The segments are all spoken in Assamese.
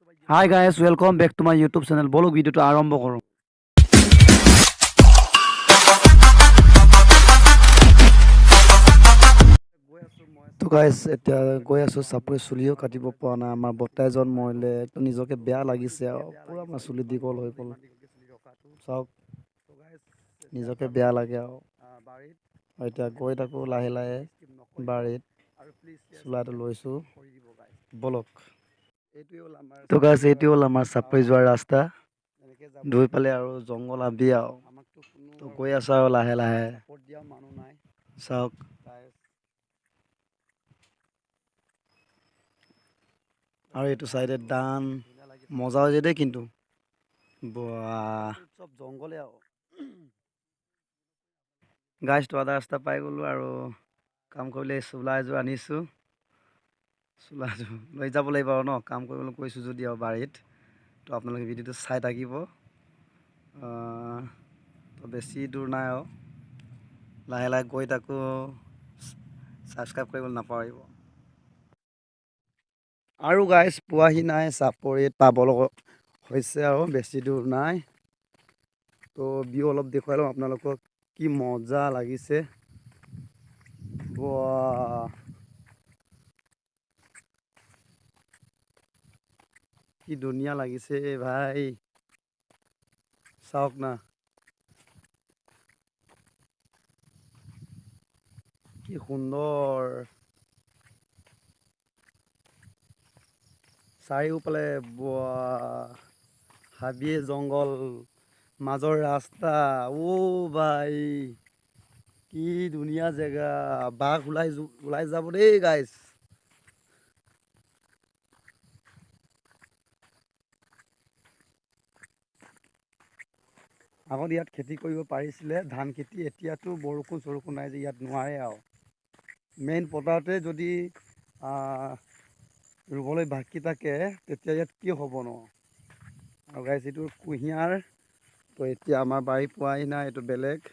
Hi guys, welcome back to my YouTube channel. বলো ভিডিওটো আৰম্ভ কৰোঁ। তো গাইস এতিয়া গৈ আছো চাপৰি চুলিও কাটিব পৰা নাই আমাৰ বৰ্তা এজন মৰিলে তো নিজকে বেয়া লাগিছে আৰু পুৰা আমাৰ চুলি দীঘল হৈ গ'ল চাওক নিজকে বেয়া লাগে আৰু এতিয়া গৈ থাকোঁ লাহে লাহে বাৰীত চোলাটো লৈছোঁ বলক তো গাইস এইটো হ'ল আমাৰ চাপৰি যোৱাৰ ৰাস্তা দুই ফালে আৰু জংঘল আবি আৰু তো গৈ আছো আৰু লাহে লাহে চাওক আৰু এইটো চাইডে দান মজা হৈছে দেই কিন্তু চব জংঘলে আৰু গাইছটো আধা ৰাস্তা পাই গ'লোঁ আৰু কাম কৰিলে চোলা এযোৰ আনিছোঁ চোলাযোৰ লৈ যাব লাগিব আৰু ন কাম কৰিবলৈ কৈছোঁ যদি আৰু বাৰীত তো আপোনালোকে ভিডিঅ'টো চাই থাকিব তো বেছি দূৰ নাই আৰু লাহে লাহে গৈ থাকোঁ ছাবস্ক্ৰাইব কৰিবলৈ নাপাহৰিব আৰু গাইছ পোৱাহি নাই চাপৰিত পাব লগত হৈছে আৰু বেছি দূৰ নাই তো ভিউ অলপ দেখুৱাই লওঁ আপোনালোকক কি মজা লাগিছে বাহ কি ধুনীয়া লাগিছে ভাই চাওক না কি সুন্দৰ চাৰিওফালে হাবিয়ে জংঘল মাজৰ ৰাস্তা ভাই কি ধুনীয়া জেগা বাঘ ওলাই যাব দেই গাইছ আগত ইয়াত খেতি কৰিব পাৰিছিলে ধান খেতি এতিয়াতো বৰষুণ চৰষুণ নাই যে ইয়াত নোৱাৰে আৰু মেইন পথাৰতে যদি ৰুবলৈ বাকী থাকে তেতিয়া ইয়াত কি হ'ব ন আৰু গাইছ এইটো কুঁহিয়াৰ তো এতিয়া আমাৰ বাৰী পোৱাহি নাই এইটো বেলেগ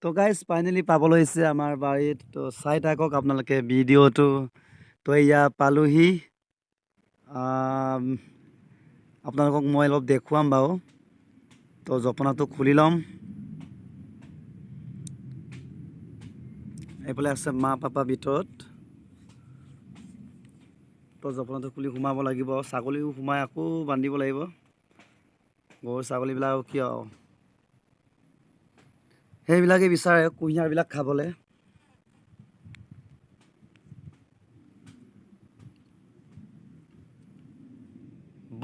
তো গাইছ ফাইনেলি পাবলৈ হৈছে আমাৰ বাৰীত তো চাই থাকক আপোনালোকে ভিডিঅ'টো তো এয়া পালোহি আপোনালোকক মই অলপ দেখুৱাম বাৰু তো জপনাটো খুলি ল'ম এইফালে আছে মা পাপা ভিতৰত তো জপনাটো খুলি সোমাব লাগিব ছাগলীও সোমাই আকৌ বান্ধিব লাগিব গৰু ছাগলীবিলাক কিয় সেইবিলাকে বিচাৰে কুঁহিয়াৰবিলাক খাবলৈ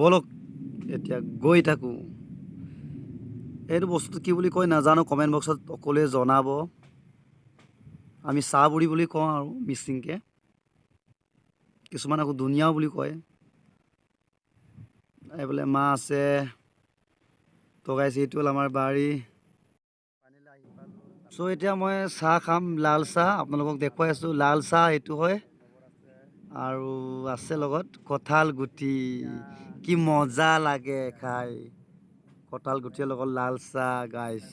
বলক এতিয়া গৈ থাকোঁ এইটো বস্তুটো কি বুলি কয় নাজানো কমেণ্ট বক্সত সকলোৱে জনাব আমি চাহ বুঢ়ী বুলি কওঁ আৰু মিচিংকৈ কিছুমান আকৌ ধুনীয়াও বুলি কয় এইফালে মা আছে তো গাইছ এইটো হ'ল আমাৰ বাৰী চ' এতিয়া মই চাহ খাম লাল চাহ আপোনালোকক দেখুৱাই আছোঁ লাল চাহ এইটো হয় আৰু আছে লগত কঁঠাল গুটি কি মজা লাগে খাই কঁঠাল গুটিৰ লগত লাল চাহ গাইছ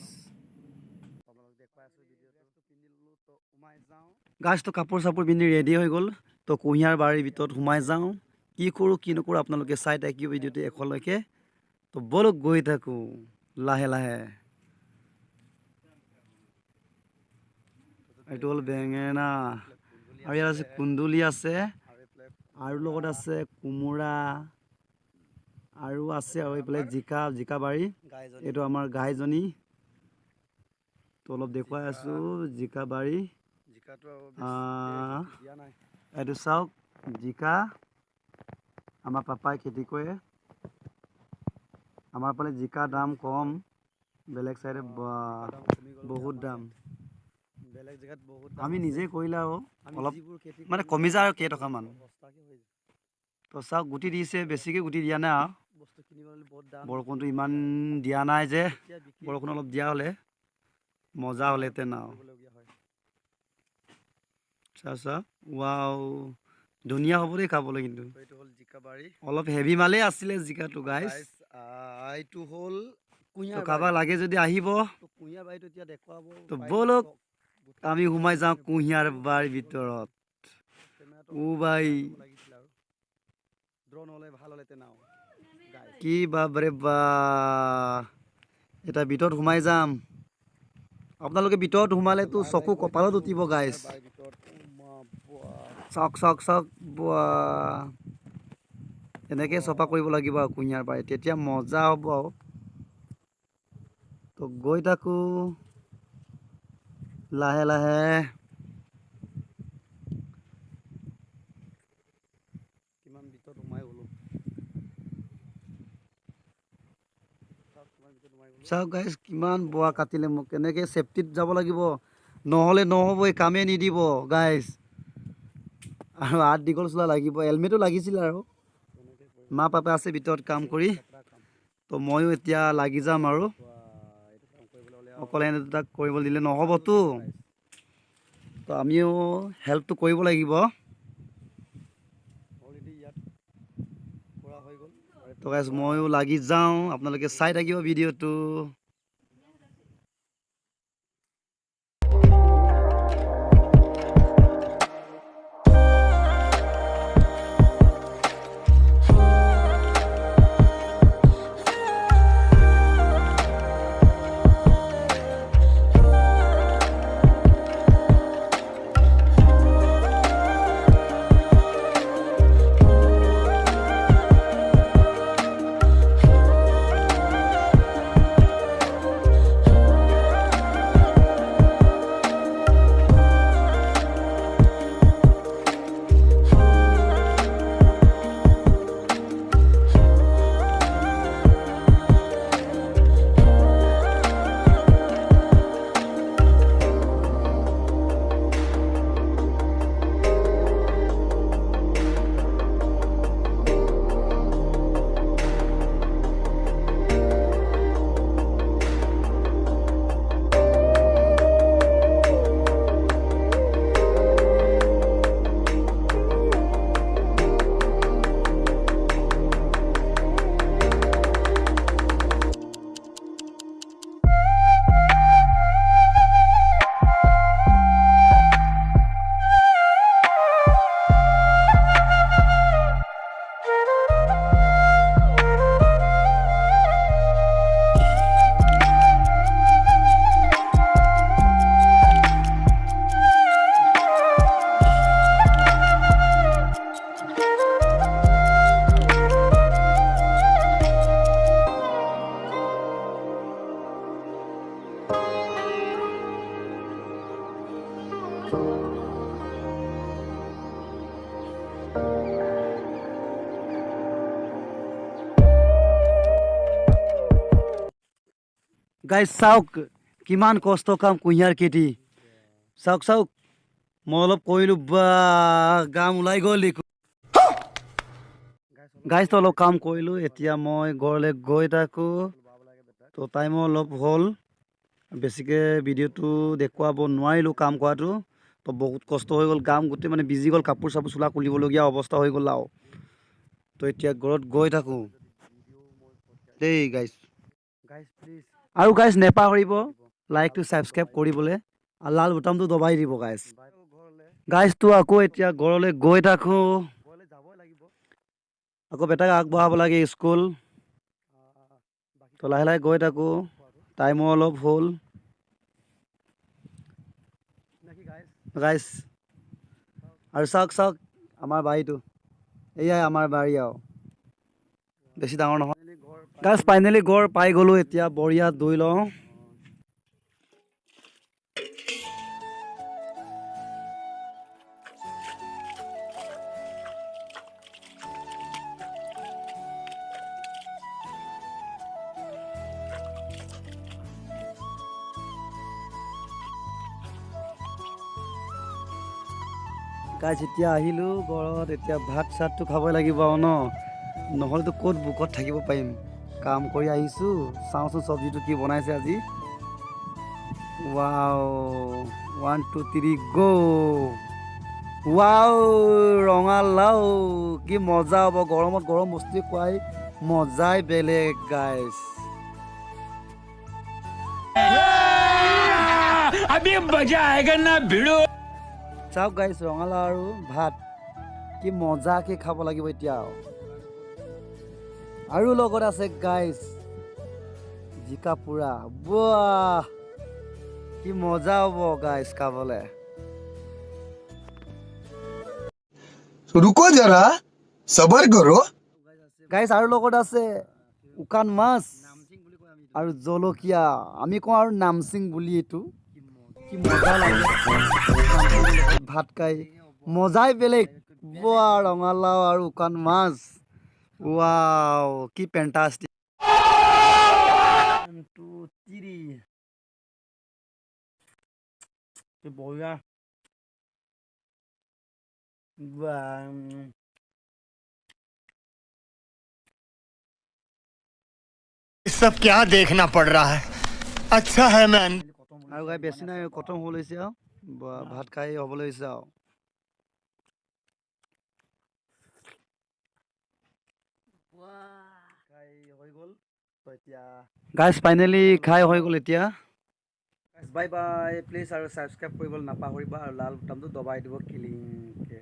গাইছটো কাপোৰ চাপোৰ পিন্ধি ৰেডি হৈ গ'ল তো কুঁহিয়াৰ বাৰীৰ ভিতৰত সোমাই যাওঁ কি কৰোঁ কি নকৰোঁ আপোনালোকে চাই থাকিব ভিডিঅ'টো এখনলৈকে তো বলক গৈ থাকোঁ লাহে লাহে এইটো হ'ল বেঙেনা আৰু ইয়াত আছে কুন্দুলি আছে আৰু লগত আছে কোমোৰা আৰু আছে আৰু এইফালে জিকা বাৰী এইটো আমাৰ গাইজনী তো অলপ দেখুৱাই আছোঁ জিকা বাৰী এইটো চাওক জিকা আমাৰ পাপাই খেতি কৰে আমাৰ ফালে জিকা দাম কম বেলেগ চাইডে বহুত দাম আমি নিজেই কৰিলে আৰু অলপ মানে কমি যায় আৰু কেইটকামান তো চাওক গুটি দিছে বেছিকৈ গুটি দিয়া নাই আৰু বৰষুণটো ইমান দিয়া নাই যে বৰষুণ অলপ দিয়া হ'লে মজা হ'লহেঁতেন আৰু চা ৱাও ধুনীয়া হ'ব দেই খাবলৈ কিন্তু অলপ হেভি মালেই আছিলে জিকাটো গাইছ এইটো হ'ল কাৰোবাক লাগে যদি আহিব তো বলক আমি সোমাই যাওঁ কুঁহিয়াৰ বাৰীৰ ভিতৰত ভাই কি বাপৰে বা এটা ভিতৰত সোমাই যাম আপোনালোকে ভিতৰত সোমালেতো চকু কপালত উঠিব গাইছ চাওক চাওক চাওক এনেকৈ চফা কৰিব লাগিব আৰু কুঁহিয়াৰ পাই তেতিয়া মজা হ'ব আৰু তো গৈ থাকোঁ লাহে লাহে কিমান ভিতৰত সোমাই গ'লো চাওক গাইছ কিমান বোৱা কাটিলে মোক কেনেকৈ চেফটিত যাব লাগিব নহ'লে নহ'ব এই কামেই নিদিব গাইছ আৰু হাত দীঘল চোলা লাগিব হেলমেটো লাগিছিল আৰু মা পাপা আছে ভিতৰত কাম কৰি তো ময়ো এতিয়া লাগি যাম আৰু অকলে এনে তাক কৰিব দিলে নহ'বতো তো আমিও হেল্পটো কৰিব লাগিব তো গাইছ ময়ো লাগি যাওঁ আপোনালোকে চাই থাকিব ভিডিঅ'টো গাইছ চাওক কিমান কষ্ট কাম কুঁহিয়াৰ খেতি চাওক চাওক মই অলপ কৰিলোঁ বা গাম ওলাই গ'ল গাইছ অলপ কাম কৰিলোঁ এতিয়া মই ঘৰলৈ গৈ থাকোঁ তো টাইমো অলপ হ'ল বেছিকৈ ভিডিঅ'টো দেখুৱাব নোৱাৰিলোঁ কাম কৰাটো তো বহুত কষ্ট হৈ গ'ল গাম গোটেই মানে ভিজি গ'ল কাপোৰ চাপোৰ চোলা খুলিবলগীয়া অৱস্থা হৈ গ'ল আৰু তো এতিয়া ঘৰত গৈ থাকোঁ দেই গাইছ প্লিজ আৰু গাইছ নেপাহৰিব লাইকটো ছাবস্ক্ৰাইব কৰিবলৈ আৰু লাল বুটামটো দবাই দিব গাইছ গাইছটো আকৌ এতিয়া ঘৰলৈ গৈ থাকোঁ আকৌ বেটাক আগবঢ়াব লাগে স্কুল তো লাহে লাহে গৈ থাকোঁ টাইমো অলপ হ'ল গাইছ আৰু চাওক চাওক আমাৰ বাৰীটো এয়াই আমাৰ বাৰী আৰু বেছি ডাঙৰ নহয় গাইছ ফাইনেলি ঘৰ পাই গ'লোঁ এতিয়া বঢ়িয়া ধুই লওঁ গাইছ এতিয়া আহিলোঁ ঘৰত এতিয়া ভাত চাতটো খাবই লাগিব আৰু নহ'লেতো ক'ত ভোকত থাকিব পাৰিম কাম কৰি আহিছোঁ চাওঁচোন চব্জিটো কি বনাইছে আজি ৱাও 1 2 3 গ' ৱাও ৰঙালাও কি মজা হ'ব গৰমত গৰম বস্তু খুৱাই মজাই বেলেগ গাইছ अभी मजा आएगा ना भिड़ो চাওক গাইছ ৰঙালাও আৰু ভাত কি মজাকৈ খাব লাগিব এতিয়া আৰু লগত আছে গাইজ জিকা পুৰা বাহ কি মজা হ'ব গাইজ খাবলে रुको जरा सबर करो গাইজ আৰু লগত আছে উকান মাছ আৰু জলকীয়া আমি কওঁ আৰু নামচিং বুলি এইটো কি মজা লাগে নামচিঙৰ লগত ভাত খাই মজাই বেলেগ বাহ ৰঙালাও আৰু উকান মাছ ৱাও কি ফেন্টাষ্টিক 1 2 3 কি বঢ়িয়া বাহ सब क्या देखना पड़ रहा है अच्छा है मैं আৰু গাই বেছি নাই খতম হ'ব লৈছে আৰু ভাত খাই হ'ব লৈছে আৰু খাই হৈ গ'ল তো এতিয়া গাইজ ফাইনেলি খাই হৈ গ'ল এতিয়া বাই বাই প্লিজ আৰু ছাবস্ক্ৰাইব কৰিবলৈ নাপাহৰিবা আৰু লাল বুটামটো দবাই দিব কিলিংকে